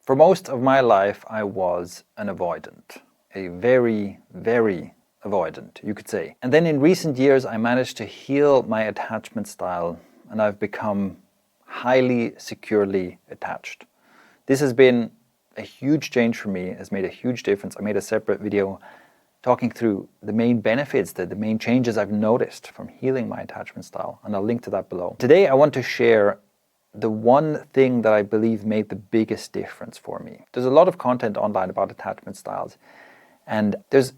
For most of my life, I was an avoidant, a very, very avoidant, you could say. And then in recent years, I managed to heal my attachment style, and I've become highly securely attached. This has been a huge change for me, has made a huge difference. I made a separate video talking through the main benefits, the main changes I've noticed from healing my attachment style, and I'll link to that below. Today, I want to share the one thing that I believe made the biggest difference for me. There's a lot of content online about attachment styles, and there's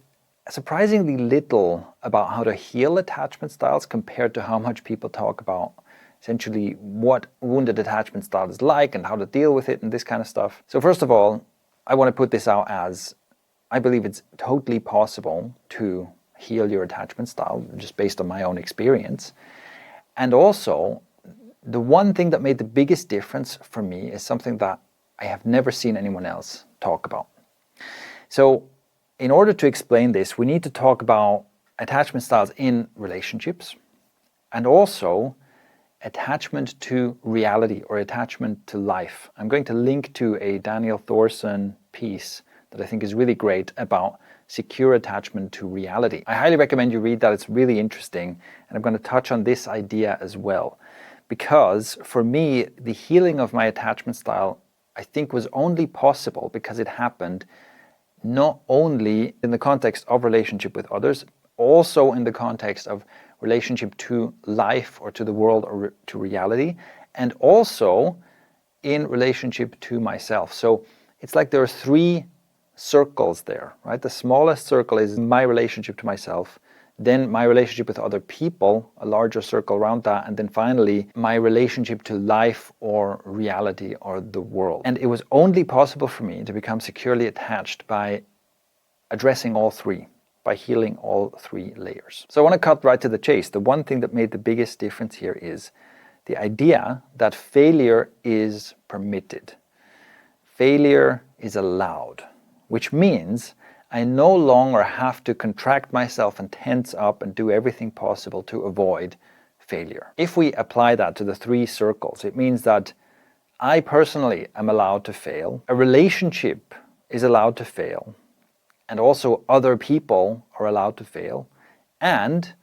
surprisingly little about how to heal attachment styles compared to how much people talk about essentially what wounded attachment style is like and how to deal with it and this kind of stuff. So first of all, I want to put this out as I believe it's totally possible to heal your attachment style just based on my own experience. And also, the one thing that made the biggest difference for me is something that I have never seen anyone else talk about. So in order to explain this, we need to talk about attachment styles in relationships and also attachment to reality or attachment to life. I'm going to link to a Daniel Thorson piece that I think is really great about secure attachment to reality. I highly recommend you read that. It's really interesting, and I'm going to touch on this idea as well. Because for me, the healing of my attachment style, I think, was only possible because it happened not only in the context of relationship with others, also in the context of relationship to life or to the world or to reality, and also in relationship to myself. So it's like there are three circles there, right? The smallest circle is my relationship to myself, then my relationship with other people, a larger circle around that, and then finally my relationship to life or reality or the world. And it was only possible for me to become securely attached by addressing all three, by healing all three layers. So I want to cut right to the chase. The one thing that made the biggest difference here is the idea that failure is permitted. Failure is allowed, which means I no longer have to contract myself and tense up and do everything possible to avoid failure. If we apply that to the three circles, it means that I personally am allowed to fail, a relationship is allowed to fail, and also other people are allowed to fail, and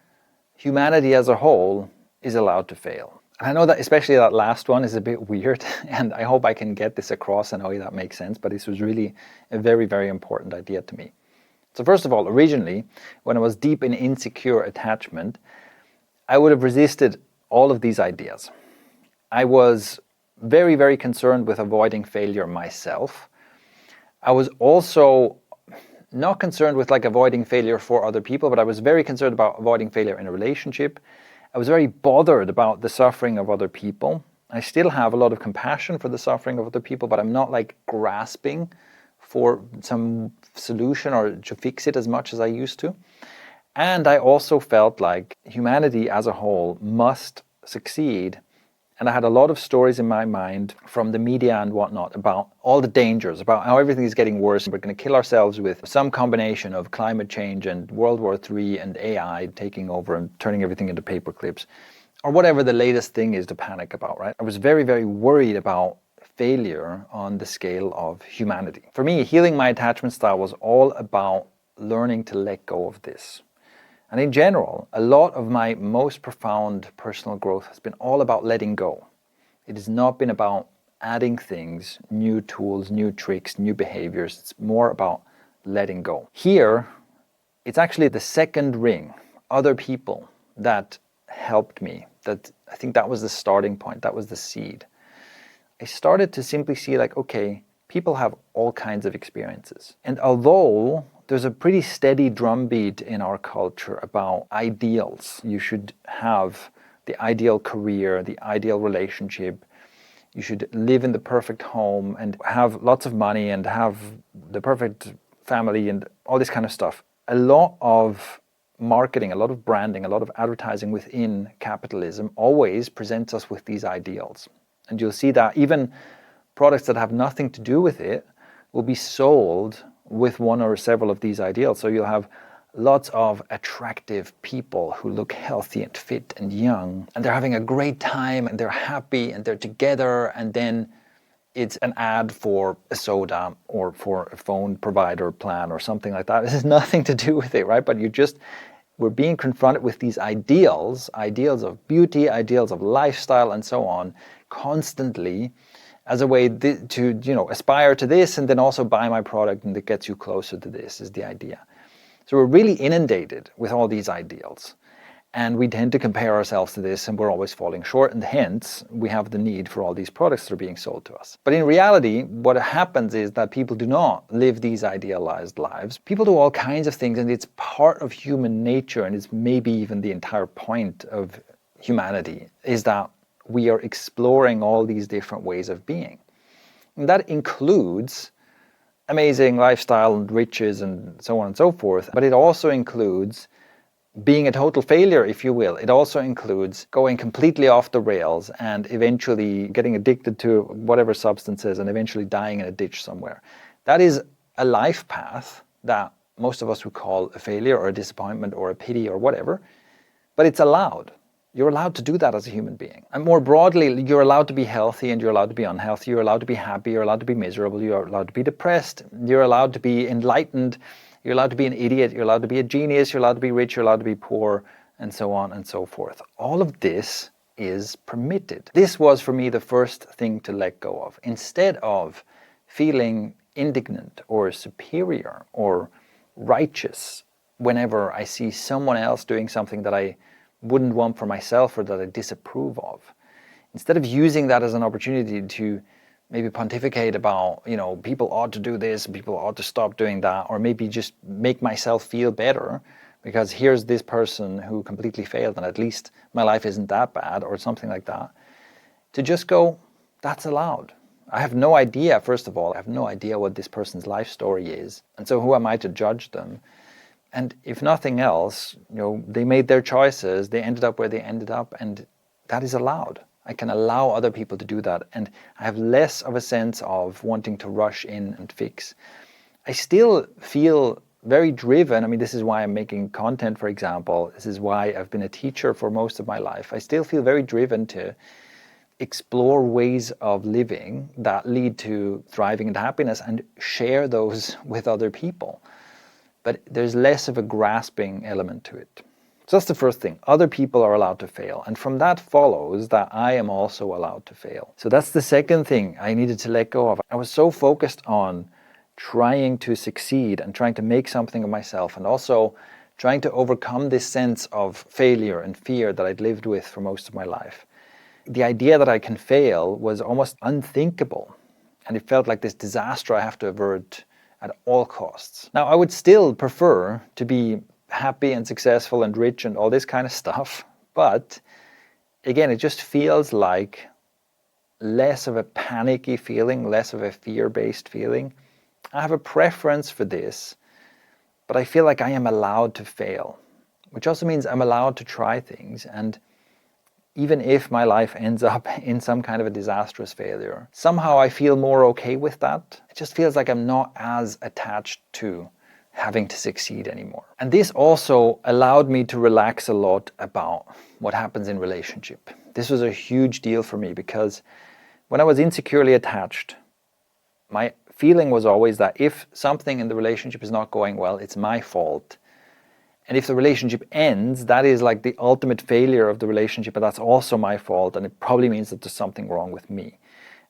humanity as a whole is allowed to fail. I know that especially that last one is a bit weird, and I hope I can get this across in a way that makes sense, but this was really a very, very important idea to me. So first of all, originally, when I was deep in insecure attachment, I would have resisted all of these ideas. I was very, very concerned with avoiding failure myself. I was also not concerned with avoiding failure for other people, but I was very concerned about avoiding failure in a relationship. I was very bothered about the suffering of other people. I still have a lot of compassion for the suffering of other people, but I'm not grasping for some solution or to fix it as much as I used to. And I also felt like humanity as a whole must succeed. And I had a lot of stories in my mind from the media and whatnot about all the dangers, about how everything is getting worse. We're going to kill ourselves with some combination of climate change and World War III and AI taking over and turning everything into paper clips, or whatever the latest thing is to panic about, right? I was very, very worried about failure on the scale of humanity. For me, healing my attachment style was all about learning to let go of this. And in general, a lot of my most profound personal growth has been all about letting go. It has not been about adding things, new tools, new tricks, new behaviors. It's more about letting go. Here, it's actually the second ring, other people, that helped me. That I think that was the starting point, that was the seed. I started to simply see okay, people have all kinds of experiences. And although there's a pretty steady drumbeat in our culture about ideals, you should have the ideal career, the ideal relationship, you should live in the perfect home and have lots of money and have the perfect family and all this kind of stuff. A lot of marketing, a lot of branding, a lot of advertising within capitalism always presents us with these ideals. And you'll see that even products that have nothing to do with it will be sold with one or several of these ideals. So you'll have lots of attractive people who look healthy and fit and young, and they're having a great time and they're happy and they're together, and then it's an ad for a soda or for a phone provider plan or something like that. This has nothing to do with it, right? But we're being confronted with these ideals of beauty, ideals of lifestyle, and so on, constantly, as a way to aspire to this and then also buy my product, and that gets you closer to this, is the idea. So we're really inundated with all these ideals. And we tend to compare ourselves to this, and we're always falling short, and hence we have the need for all these products that are being sold to us. But in reality, what happens is that people do not live these idealized lives. People do all kinds of things, and it's part of human nature, and it's maybe even the entire point of humanity, is that we are exploring all these different ways of being. And that includes amazing lifestyle and riches and so on and so forth, but it also includes being a total failure, if you will. It also includes going completely off the rails and eventually getting addicted to whatever substances and eventually dying in a ditch somewhere. That is a life path that most of us would call a failure or a disappointment or a pity or whatever, but it's allowed. You're allowed to do that as a human being. And more broadly, you're allowed to be healthy and you're allowed to be unhealthy. You're allowed to be happy. You're allowed to be miserable. You're allowed to be depressed. You're allowed to be enlightened. You're allowed to be an idiot, you're allowed to be a genius, you're allowed to be rich, you're allowed to be poor, and so on and so forth. All of this is permitted. This was for me the first thing to let go of. Instead of feeling indignant or superior or righteous whenever I see someone else doing something that I wouldn't want for myself or that I disapprove of, instead of using that as an opportunity to maybe pontificate about, people ought to do this, people ought to stop doing that, or maybe just make myself feel better because here's this person who completely failed and at least my life isn't that bad or something like that, to just go, that's allowed. I have no idea, first of all, I have no idea what this person's life story is, and so who am I to judge them? And if nothing else, they made their choices, they ended up where they ended up, and that is allowed. I can allow other people to do that, and I have less of a sense of wanting to rush in and fix. I still feel very driven. This is why I'm making content, for example. This is why I've been a teacher for most of my life. I still feel very driven to explore ways of living that lead to thriving and happiness and share those with other people. But there's less of a grasping element to it. So that's the first thing. Other people are allowed to fail. And from that follows that I am also allowed to fail. So that's the second thing I needed to let go of. I was so focused on trying to succeed and trying to make something of myself, and also trying to overcome this sense of failure and fear that I'd lived with for most of my life. The idea that I can fail was almost unthinkable. And it felt like this disaster I have to avert at all costs. Now, I would still prefer to be happy and successful and rich and all this kind of stuff, but again, it just feels like less of a panicky feeling, less of a fear-based feeling. I have a preference for this, but I feel like I am allowed to fail, which also means I'm allowed to try things, and even if my life ends up in some kind of a disastrous failure, somehow I feel more okay with that. It just feels like I'm not as attached to having to succeed anymore. And this also allowed me to relax a lot about what happens in relationship. This was a huge deal for me because when I was insecurely attached, my feeling was always that if something in the relationship is not going well, it's my fault. And if the relationship ends, that is like the ultimate failure of the relationship, but that's also my fault, and it probably means that there's something wrong with me.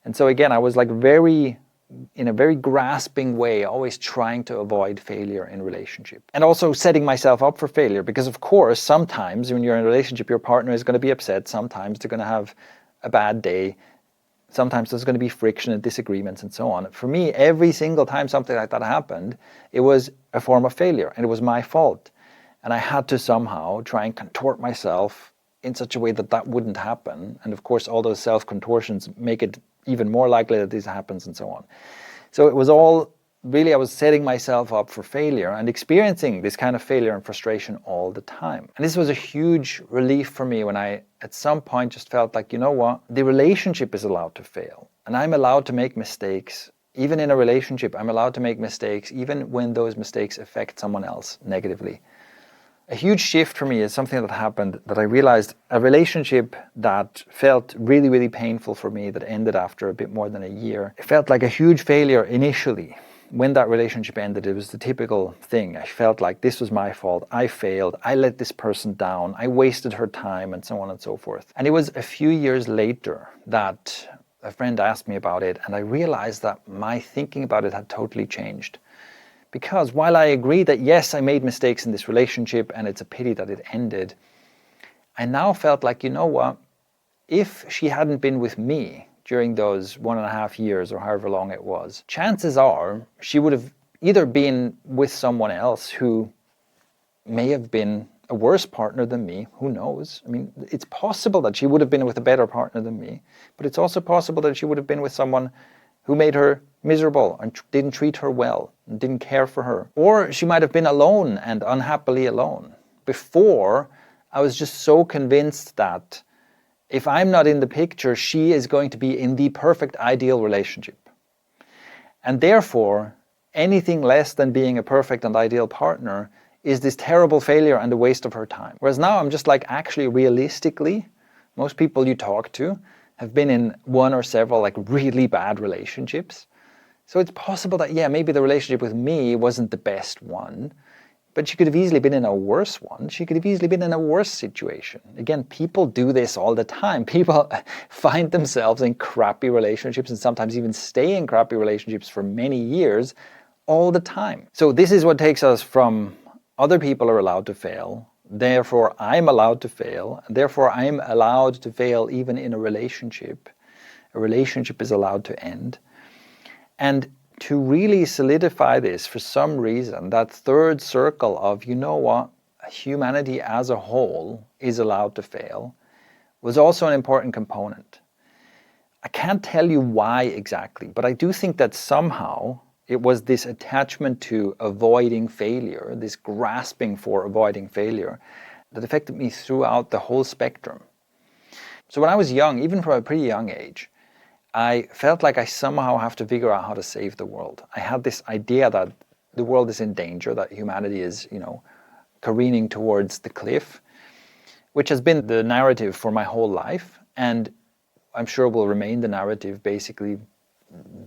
And so again, I was like in a very grasping way, always trying to avoid failure in relationship. And also setting myself up for failure, because of course, sometimes when you're in a relationship, your partner is going to be upset, sometimes they're going to have a bad day, sometimes there's going to be friction and disagreements and so on. For me, every single time something like that happened, it was a form of failure, and it was my fault. And I had to somehow try and contort myself in such a way that that wouldn't happen. And of course, all those self-contortions make it even more likely that this happens and so on. So it was all really, I was setting myself up for failure and experiencing this kind of failure and frustration all the time. And this was a huge relief for me when I, at some point, just felt like, you know what, the relationship is allowed to fail. And I'm allowed to make mistakes. Even in a relationship, I'm allowed to make mistakes, even when those mistakes affect someone else negatively. A huge shift for me is something that happened that I realized a relationship that felt really, really painful for me that ended after a bit more than a year. It felt like a huge failure initially. When that relationship ended, it was the typical thing. I felt like this was my fault. I failed. I let this person down. I wasted her time and so on and so forth. And it was a few years later that a friend asked me about it, and I realized that my thinking about it had totally changed. Because while I agree that yes, I made mistakes in this relationship and it's a pity that it ended, I now felt like, you know what, if she hadn't been with me during those 1.5 years or however long it was, chances are she would have either been with someone else who may have been a worse partner than me, who knows? I mean, it's possible that she would have been with a better partner than me, but it's also possible that she would have been with someone who made her miserable and didn't treat her well and didn't care for her. Or she might have been alone and unhappily alone. Before, I was just so convinced that if I'm not in the picture, she is going to be in the perfect ideal relationship. And therefore, anything less than being a perfect and ideal partner is this terrible failure and a waste of her time. Whereas now I'm just like, actually, realistically, most people you talk to have been in one or several like really bad relationships. So it's possible that, yeah, maybe the relationship with me wasn't the best one, but she could have easily been in a worse one. She could have easily been in a worse situation. Again, people do this all the time. People find themselves in crappy relationships and sometimes even stay in crappy relationships for many years all the time. So this is what takes us from other people are allowed to fail, therefore I'm allowed to fail, and therefore I'm allowed to fail even in a relationship. A relationship is allowed to end. And to really solidify this, for some reason, that third circle of, you know what, humanity as a whole is allowed to fail, was also an important component. I can't tell you why exactly, but I do think that somehow it was this attachment to avoiding failure, this grasping for avoiding failure, that affected me throughout the whole spectrum. So when I was young, even from a pretty young age, I felt like I somehow have to figure out how to save the world. I had this idea that the world is in danger, that humanity is, careening towards the cliff, which has been the narrative for my whole life, and I'm sure will remain the narrative basically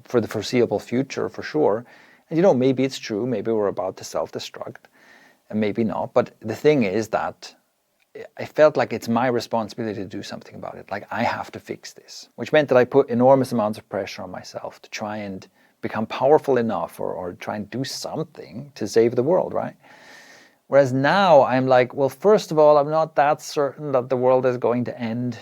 for the foreseeable future, for sure. And maybe it's true, maybe we're about to self-destruct, and maybe not. But the thing is that I felt like it's my responsibility to do something about it. Like, I have to fix this, which meant that I put enormous amounts of pressure on myself to try and become powerful enough or try and do something to save the world, right? Whereas now I'm like, well, first of all, I'm not that certain that the world is going to end.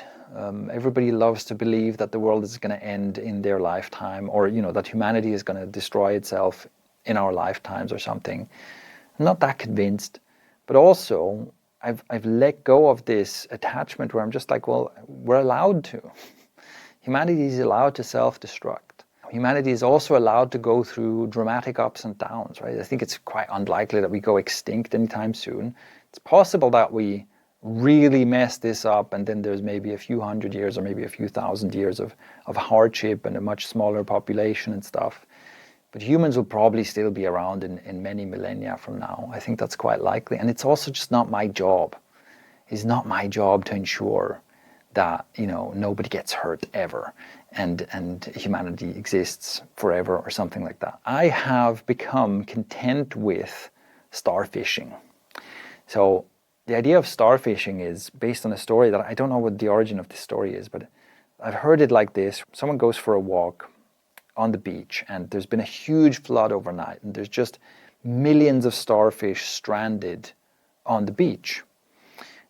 Everybody loves to believe that the world is going to end in their lifetime, or that humanity is going to destroy itself in our lifetimes or something. I'm not that convinced. But also, I've let go of this attachment where I'm just like, well, we're allowed to. Humanity is allowed to self-destruct. Humanity is also allowed to go through dramatic ups and downs, right? I think it's quite unlikely that we go extinct anytime soon. It's possible that we really mess this up and then there's maybe a few hundred years or maybe a few thousand years of hardship and a much smaller population and stuff. But humans will probably still be around in many millennia from now. I think that's quite likely. And it's also just not my job. It's not my job to ensure that, nobody gets hurt ever and humanity exists forever or something like that. I have become content with starfishing. So the idea of starfishing is based on a story that I don't know what the origin of this story is, but I've heard it like this. Someone goes for a walk on the beach and there's been a huge flood overnight and there's just millions of starfish stranded on the beach.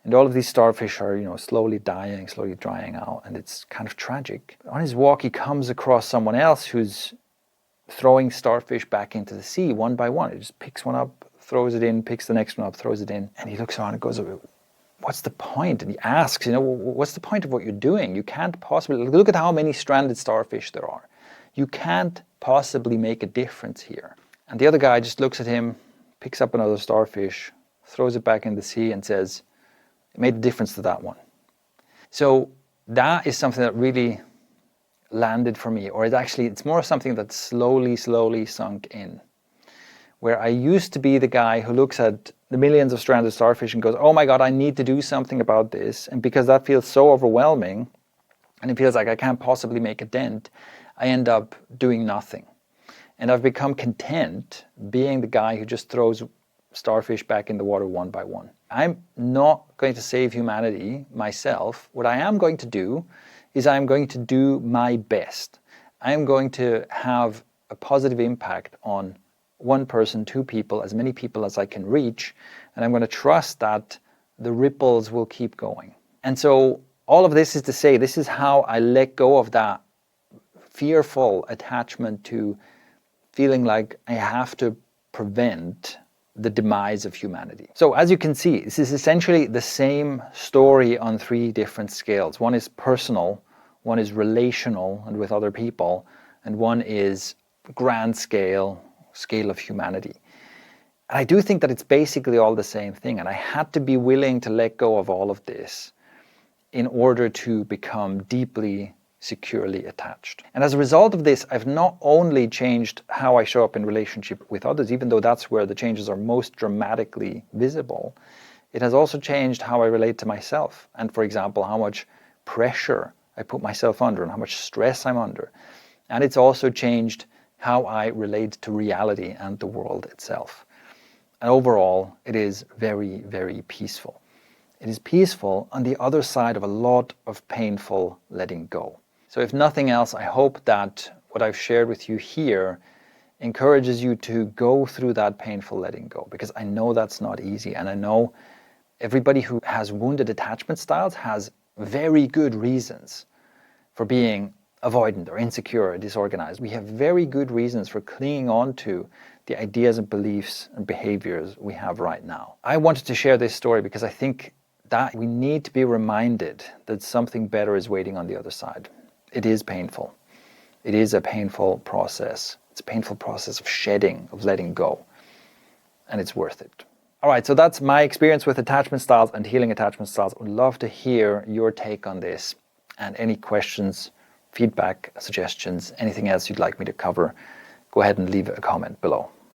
And all of these starfish are, slowly dying, slowly drying out, and it's kind of tragic. On his walk, he comes across someone else who's throwing starfish back into the sea one by one. He just picks one up, throws it in, picks the next one up, throws it in, and he looks around and goes, what's the point? And he asks, what's the point of what you're doing? You can't possibly, look at how many stranded starfish there are. You can't possibly make a difference here. And the other guy just looks at him, picks up another starfish, throws it back in the sea and says, it made a difference to that one. So that is something that really landed for me, or it's more something that slowly sunk in. where I used to be the guy who looks at the millions of stranded starfish and goes, oh my God, I need to do something about this. And because that feels so overwhelming and it feels like I can't possibly make a dent, I end up doing nothing. And I've become content being the guy who just throws starfish back in the water one by one. I'm not going to save humanity myself. What I am going to do is I'm going to do my best. I'm going to have a positive impact on one person, two people, as many people as I can reach, and I'm going to trust that the ripples will keep going. And so all of this is to say, this is how I let go of that fearful attachment to feeling like I have to prevent the demise of humanity. So as you can see, this is essentially the same story on three different scales. One is personal, one is relational and with other people, and one is grand scale of humanity. And I do think that it's basically all the same thing, and I had to be willing to let go of all of this in order to become deeply securely attached. And as a result of this, I've not only changed how I show up in relationship with others, even though that's where the changes are most dramatically visible, it has also changed how I relate to myself. And for example, how much pressure I put myself under and how much stress I'm under. And it's also changed how I relate to reality and the world itself. And overall, it is very, very peaceful. It is peaceful on the other side of a lot of painful letting go. So if nothing else, I hope that what I've shared with you here encourages you to go through that painful letting go, because I know that's not easy. And I know everybody who has wounded attachment styles has very good reasons for being avoidant or insecure or disorganized. We have very good reasons for clinging on to the ideas and beliefs and behaviors we have right now. I wanted to share this story because I think that we need to be reminded that something better is waiting on the other side. It is painful. It is a painful process. It's a painful process of shedding, of letting go, and it's worth it. All right, so that's my experience with attachment styles and healing attachment styles. I would love to hear your take on this, and any questions, feedback, suggestions, anything else you'd like me to cover, go ahead and leave a comment below.